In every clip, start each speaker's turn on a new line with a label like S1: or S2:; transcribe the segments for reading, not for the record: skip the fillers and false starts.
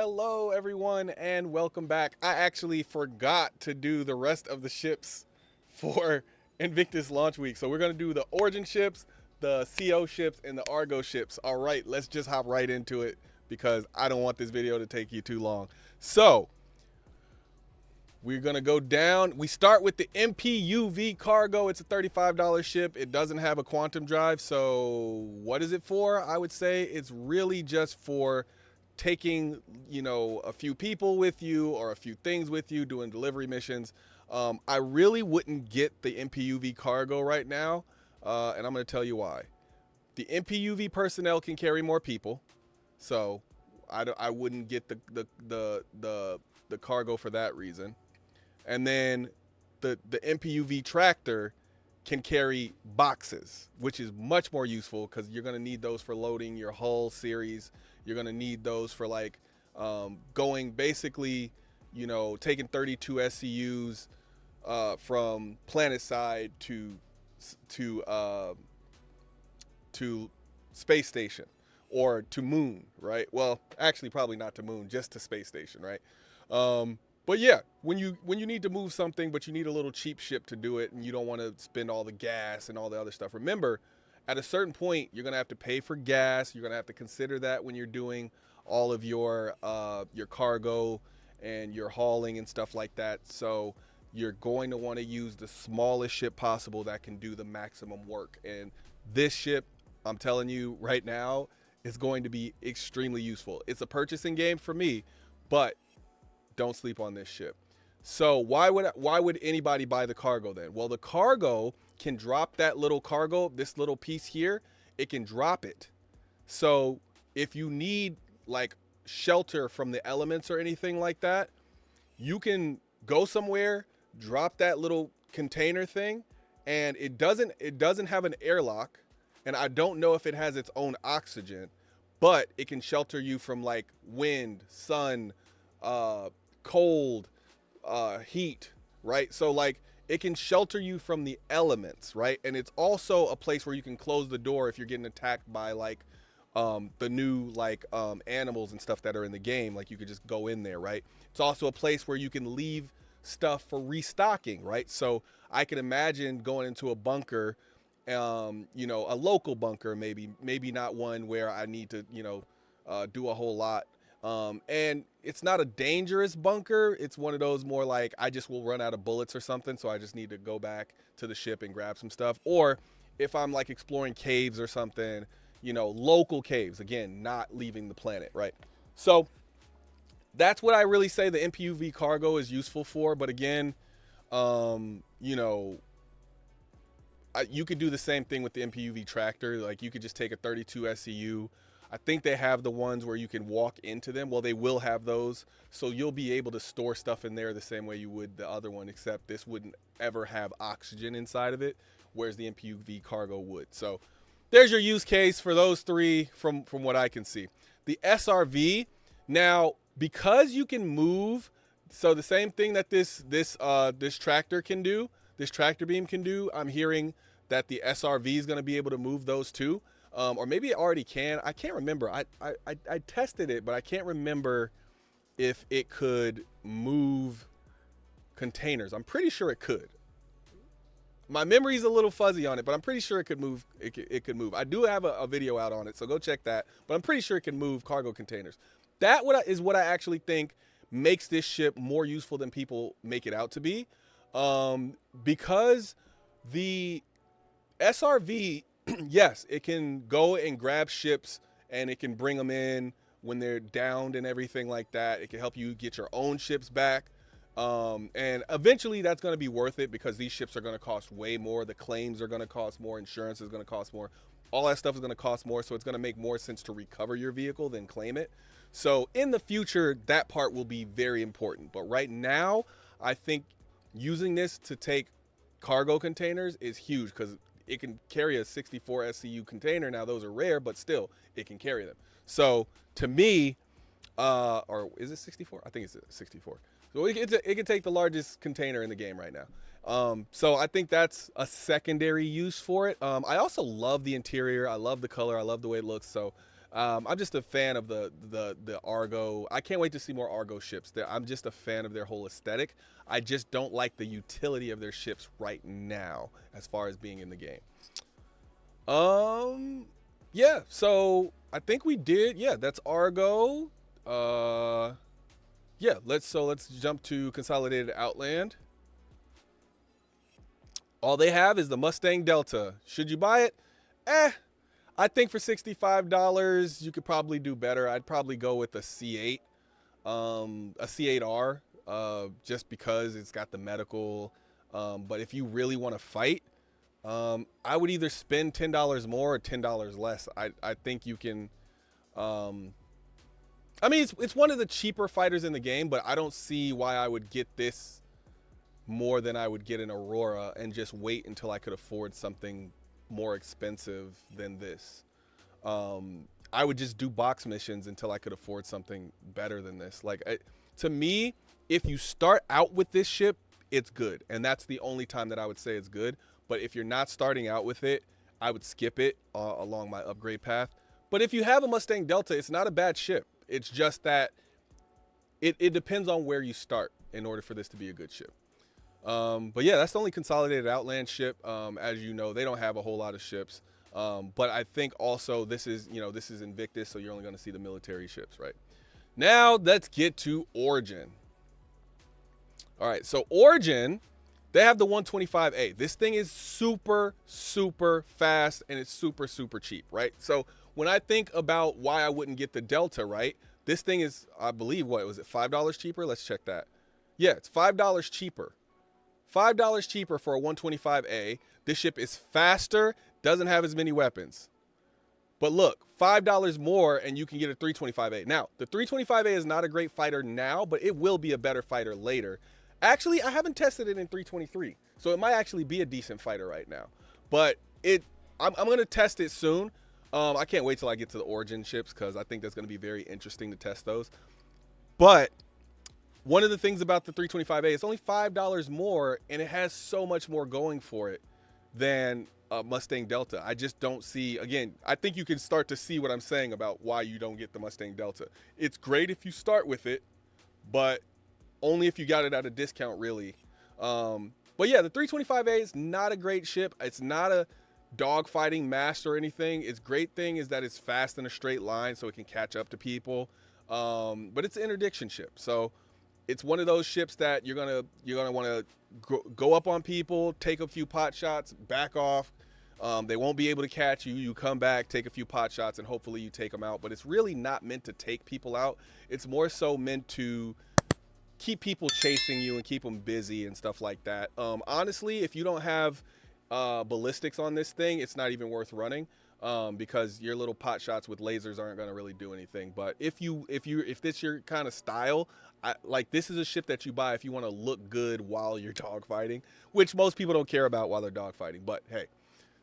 S1: Hello, everyone, and welcome back. I actually forgot to do the rest of the ships for Invictus launch week. So we're going to do the Origin ships, the CO ships, and the Argo ships. All right, let's just hop right into it because I don't want this video to take you too long. So we're going to go down. We start with the MPUV Cargo. It's a $35 ship. It doesn't have a quantum drive. So what is it for? I would say it's really just for taking, a few people with you or a few things with you, doing delivery missions. I really wouldn't get the MPUV Cargo right now, and I'm going to tell you why. The MPUV personnel can carry more people, so I wouldn't get the cargo for that reason. And then the MPUV tractor can carry boxes, which is much more useful because you're going to need those for loading your hull series. You're going to need those for going basically, taking 32 SCUs from planet side to space station or to moon, right? Well, actually probably not to moon, just to space station, right? But yeah, when you need to move something, but you need a little cheap ship to do it, and you don't want to spend all the gas and all the other stuff. Remember, at a certain point, you're gonna have to pay for gas. You're gonna have to consider that when you're doing all of your cargo and your hauling and stuff like that. So you're going to want to use the smallest ship possible that can do the maximum work. And this ship, I'm telling you right now, is going to be extremely useful. It's a purchasing game for me, but don't sleep on this ship. So why would anybody buy the cargo then? Well, the cargo can drop that little cargo, this little piece here, it can drop it. So if you need shelter from the elements or anything like that, you can go somewhere, drop that little container thing, and it doesn't have an airlock, and I don't know if it has its own oxygen, but it can shelter you from wind, sun, cold, heat, right? So it can shelter you from the elements, right? And it's also a place where you can close the door if you're getting attacked by the new animals and stuff that are in the game. You could just go in there, right? It's also a place where you can leave stuff for restocking, right? So I can imagine going into a bunker, a local bunker, maybe not one where I need to, do a whole lot. And it's not a dangerous bunker. It's one of those more I just will run out of bullets or something, so I just need to go back to the ship and grab some stuff. Or if I'm exploring caves or something, local caves, again, not leaving the planet, right? So that's what I really say the MPUV Cargo is useful for. But again, you could do the same thing with the MPUV tractor. You could just take a 32 SCU. I think they have the ones where you can walk into them. Well, they will have those. So you'll be able to store stuff in there the same way you would the other one, except this wouldn't ever have oxygen inside of it, whereas the MPUV Cargo would. So there's your use case for those three from what I can see. The SRV, now, because you can move, so the same thing that this tractor can do, this tractor beam can do, I'm hearing that the SRV is going to be able to move those too. Or maybe it already can. I can't remember. I tested it, but I can't remember if it could move containers. I'm pretty sure it could. My memory's a little fuzzy on it, but I'm pretty sure it could move. It could move. I do have a video out on it, so go check that. But I'm pretty sure it can move cargo containers. That is what I actually think makes this ship more useful than people make it out to be, because the SRV. Yes, it can go and grab ships and it can bring them in when they're downed and everything like that. It can help you get your own ships back. And eventually that's going to be worth it because these ships are going to cost way more. The claims are going to cost more. Insurance is going to cost more. All that stuff is going to cost more. So it's going to make more sense to recover your vehicle than claim it. So in the future, that part will be very important. But right now, I think using this to take cargo containers is huge because it can carry a 64 SCU container. Now those are rare, but still it can carry them. So to me, or is it 64? I think it's 64. So it can take the largest container in the game right now. So I think that's a secondary use for it. I also love the interior. I love the color. I love the way it looks. So I'm just a fan of the Argo. I can't wait to see more Argo ships. I'm just a fan of their whole aesthetic. I just don't like the utility of their ships right now as far as being in the game. Yeah, so I think we did. Yeah, that's Argo. Yeah, let's jump to Consolidated Outland. All they have is the Mustang Delta. Should you buy it? I think for $65 you could probably do better. I'd probably go with a C8, a C8R, just because it's got the medical. But if you really want to fight, I would either spend $10 more or $10 less. I think you can. I mean, it's one of the cheaper fighters in the game, but I don't see why I would get this more than I would get an Aurora and just wait until I could afford something more expensive than this. I would just do box missions until I could afford something better than this. Like, to me, if you start out with this ship, it's good, and that's the only time that I would say it's good. But if you're not starting out with it, I would skip it along my upgrade path. But if you have a Mustang Delta, it's not a bad ship. It's just that it depends on where you start in order for this to be a good ship. But yeah, that's the only Consolidated Outland ship. As you know, they don't have a whole lot of ships. But I think also this is Invictus, so you're only going to see the military ships, right? Now let's get to Origin. All right, so Origin, they have the 125A. This thing is super, super fast, and it's super, super cheap, right? So when I think about why I wouldn't get the Delta, right, this thing is, I believe, what was it, $5 cheaper? Let's check that. Yeah, it's $5 cheaper. $5 cheaper for a 125A. This ship is faster, doesn't have as many weapons. But look, $5 more and you can get a 325A. Now, the 325A is not a great fighter now, but it will be a better fighter later. Actually, I haven't tested it in 323, so it might actually be a decent fighter right now. But I'm going to test it soon. I can't wait till I get to the Origin ships because I think that's going to be very interesting to test those. But one of the things about the 325A, it's only $5 more, and it has so much more going for it than Mustang Delta. I just don't see, again, I think you can start to see what I'm saying about why you don't get the Mustang Delta. It's great if you start with it, but only if you got it at a discount, really. But yeah, the 325A is not a great ship. It's not a dogfighting master or anything. Its great thing is that it's fast in a straight line, so it can catch up to people. But it's an interdiction ship, so it's one of those ships that you're gonna want to go up on people, take a few pot shots, back off. They won't be able to catch you. You come back, take a few pot shots, and hopefully you take them out. But it's really not meant to take people out. It's more so meant to keep people chasing you and keep them busy and stuff like that. Honestly, if you don't have ballistics on this thing, it's not even worth running, because your little pot shots with lasers aren't going to really do anything. But if this your kind of style, like, this is a ship that you buy if you want to look good while you're dogfighting, which most people don't care about while they're dogfighting. But hey,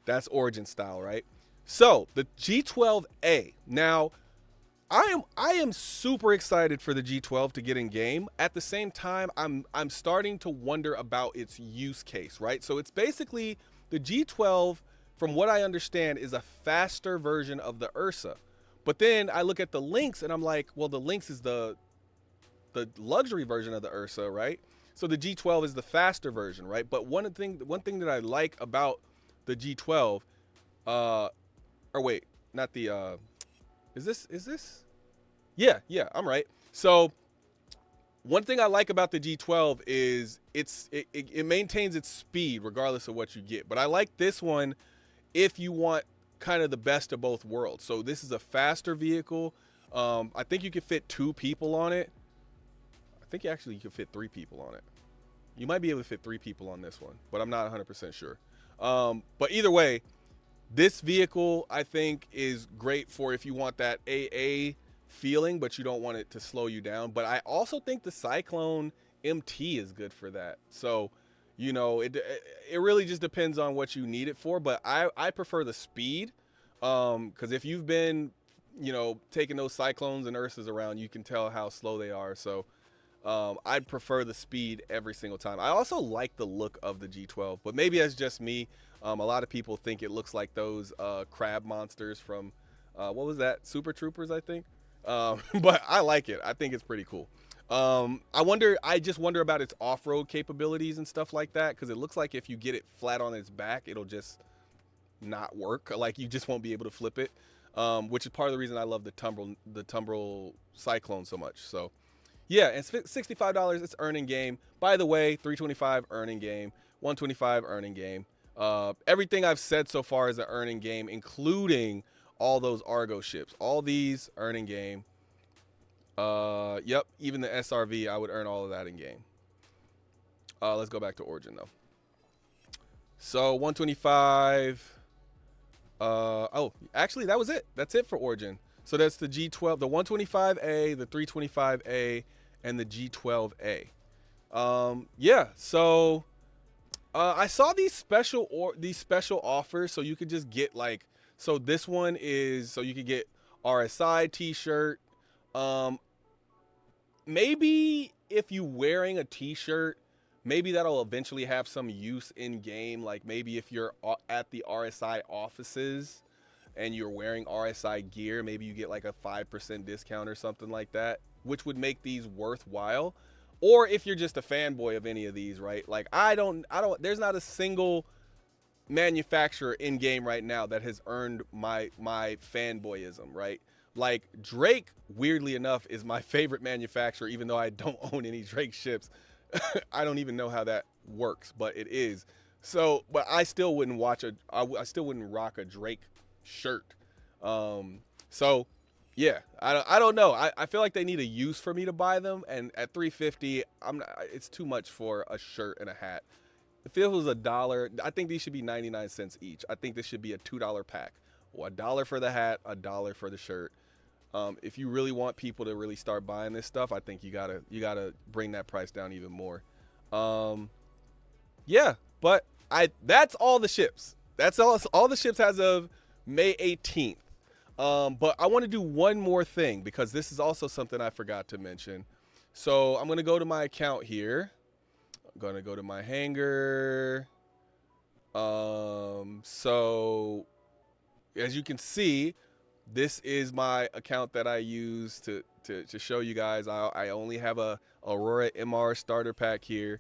S1: that's Origin style, right? So the G12A. Now, I am super excited for the G12 to get in game. At the same time, I'm starting to wonder about its use case, right? So it's basically the G12, from what I understand, is a faster version of the Ursa. But then I look at the Lynx and I'm like, well, the Lynx is the luxury version of the Ursa, right? So the G12 is the faster version, right? But one thing that I like about the G12, or wait, not the Is this? Yeah, I'm right. So one thing I like about the G12 is it maintains its speed regardless of what you get. But I like this one if you want kind of the best of both worlds. So this is a faster vehicle. I think you could fit 2 people on it. I think actually you could fit 3 people on it. You might be able to fit 3 people on this one, but I'm not 100% sure. But either way, this vehicle, I think, is great for if you want that AA feeling, but you don't want it to slow you down. But I also think the Cyclone MT is good for that. So, you know, it really just depends on what you need it for. But I prefer the speed, because if you've been, you know, taking those Cyclones and Ursas around, you can tell how slow they are. So I'd prefer the speed every single time. I also like the look of the G12, but maybe that's just me. A lot of people think it looks like those crab monsters from What was that? Super Troopers, I think. But I like it. I think it's pretty cool. I just wonder about its off-road capabilities and stuff like that, because it looks like if you get it flat on its back, it'll just not work. Like you just won't be able to flip it, which is part of the reason I love the Tumbrel Cyclone so much. So yeah, and $65, it's earning game. By the way, $325 earning game, $125 earning game. Everything I've said so far is an earning game, including all those Argo ships. All these earning game. Yep, even the SRV, I would earn all of that in game. Let's go back to Origin though. So 125. Oh, actually that was it. That's it for Origin. So that's the G12, the 125A, the 325A, and the G12A. Yeah. So I saw these special offers, so you could just get like. So this one is so you could get RSI T-shirt. Maybe if you wearing a T-shirt, maybe that'll eventually have some use in game. Like maybe if you're at the RSI offices and you're wearing RSI gear, maybe you get like a 5% discount or something like that, which would make these worthwhile. Or if you're just a fanboy of any of these, right? Like there's not a single manufacturer in game right now that has earned my fanboyism, right? Like Drake, weirdly enough, is my favorite manufacturer, even though I don't own any Drake ships. I don't even know how that works, but it is. So, but I still wouldn't I still wouldn't rock a Drake shirt. So yeah, I don't know. I feel like they need a use for me to buy them, and at $350, it's too much for a shirt and a hat. If it was $1, I think these should be 99 cents each. I think this should be a $2 pack. Well, $1 for the hat, $1 for the shirt. If you really want people to really start buying this stuff, I think you gotta bring that price down even more. Yeah, but that's all the ships. That's all the ships as of May 18th. But I want to do one more thing because this is also something I forgot to mention. So I'm gonna go to my account here. I'm gonna go to my hangar. So as you can see, this is my account that I use to show you guys. I only have a Aurora MR starter pack here.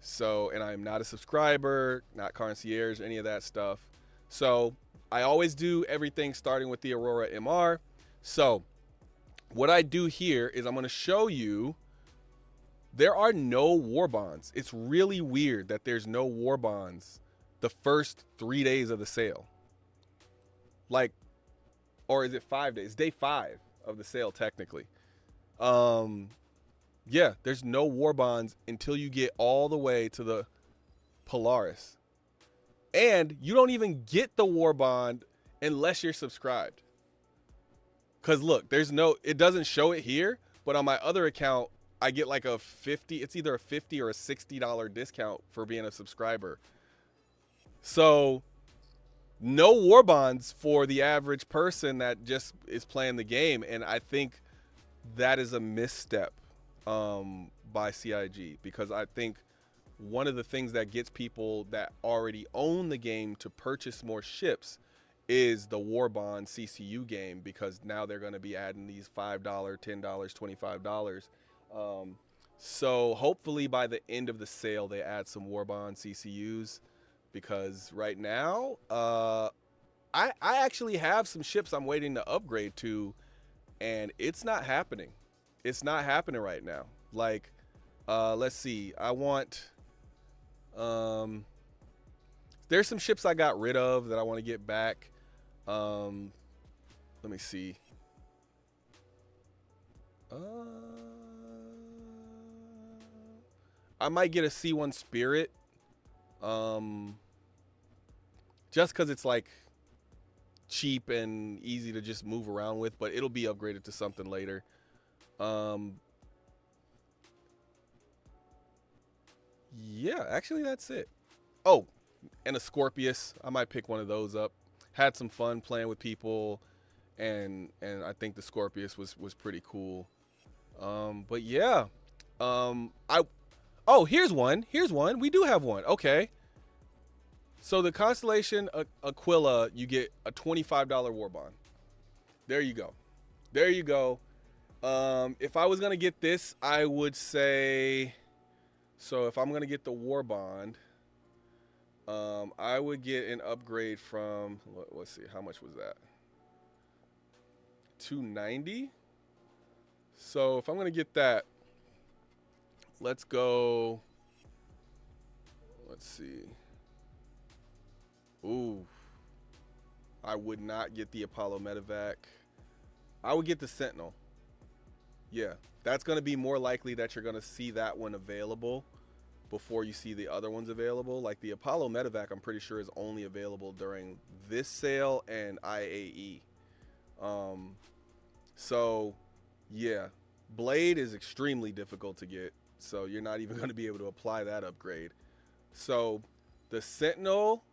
S1: So, and I'm not a subscriber, not concierge, any of that stuff. So I always do everything starting with the Aurora MR. So what I do here is I'm going to show you there are no war bonds. It's really weird that there's no war bonds the first 3 days of the sale. Like, or is it 5 days? Day 5 of the sale, technically. Yeah, there's no war bonds until you get all the way to the Polaris. And you don't even get the war bond unless you're subscribed. Because look, it doesn't show it here, but on my other account, I get like it's either a $50 or a $60 discount for being a subscriber. So no war bonds for the average person that just is playing the game. And I think that is a misstep by CIG, because I think one of the things that gets people that already own the game to purchase more ships is the war bond CCU game, because now they're going to be adding these $5, $10, $25. So hopefully by the end of the sale, they add some war bond CCUs, because right now, I actually have some ships I'm waiting to upgrade to, and it's not happening. It's not happening right now. Like, let's see. I want, there's some ships I got rid of that I want to get back. Let me see. I might get a C1 Spirit. Just because it's like cheap and easy to just move around with, but it'll be upgraded to something later. Yeah, actually that's it. Oh, and a Scorpius. I might pick one of those up. Had some fun playing with people, and I think the Scorpius was pretty cool. But yeah. Here's one. We do have one. Okay. So the Constellation Aquila, you get a $25 war bond. There you go. There you go. If I was gonna get this, I would say, so if I'm gonna get the warbond, I would get an upgrade from, let's see, how much was that? 290. So if I'm gonna get that, let's go. Let's see. Ooh, I would not get the Apollo Medevac. I would get the Sentinel. Yeah, that's going to be more likely that you're going to see that one available before you see the other ones available. Like the Apollo Medevac, I'm pretty sure is only available during this sale and IAE. So, yeah, Blade is extremely difficult to get, so you're not even going to be able to apply that upgrade. So, the Sentinel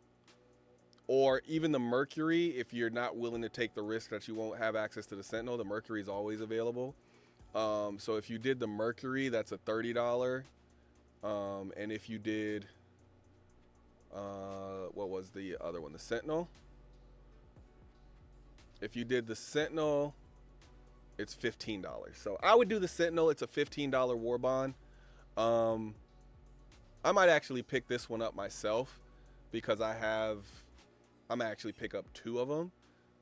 S1: or even the Mercury, if you're not willing to take the risk that you won't have access to the Sentinel, the Mercury is always available. So if you did the Mercury, that's a $30. And if you did, what was the other one? The Sentinel. If you did the Sentinel, it's $15. So I would do the Sentinel. It's a $15 warbond. I might actually pick this one up myself because I'm actually pick up 2 of them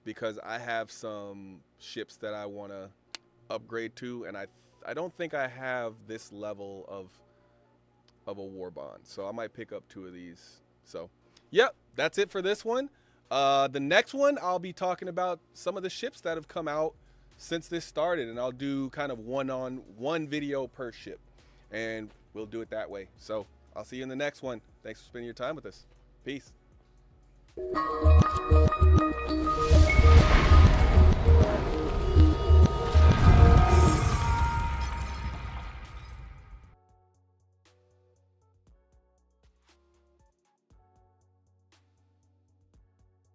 S1: because I have some ships that I want to upgrade to, and I don't think I have this level of a warbond, so I might pick up 2 of these. So yep, that's it for this one. The next one I'll be talking about some of the ships that have come out since this started, and I'll do kind of one video per ship, and we'll do it that way. So I'll see you in the next one. Thanks for spending your time with us. Peace.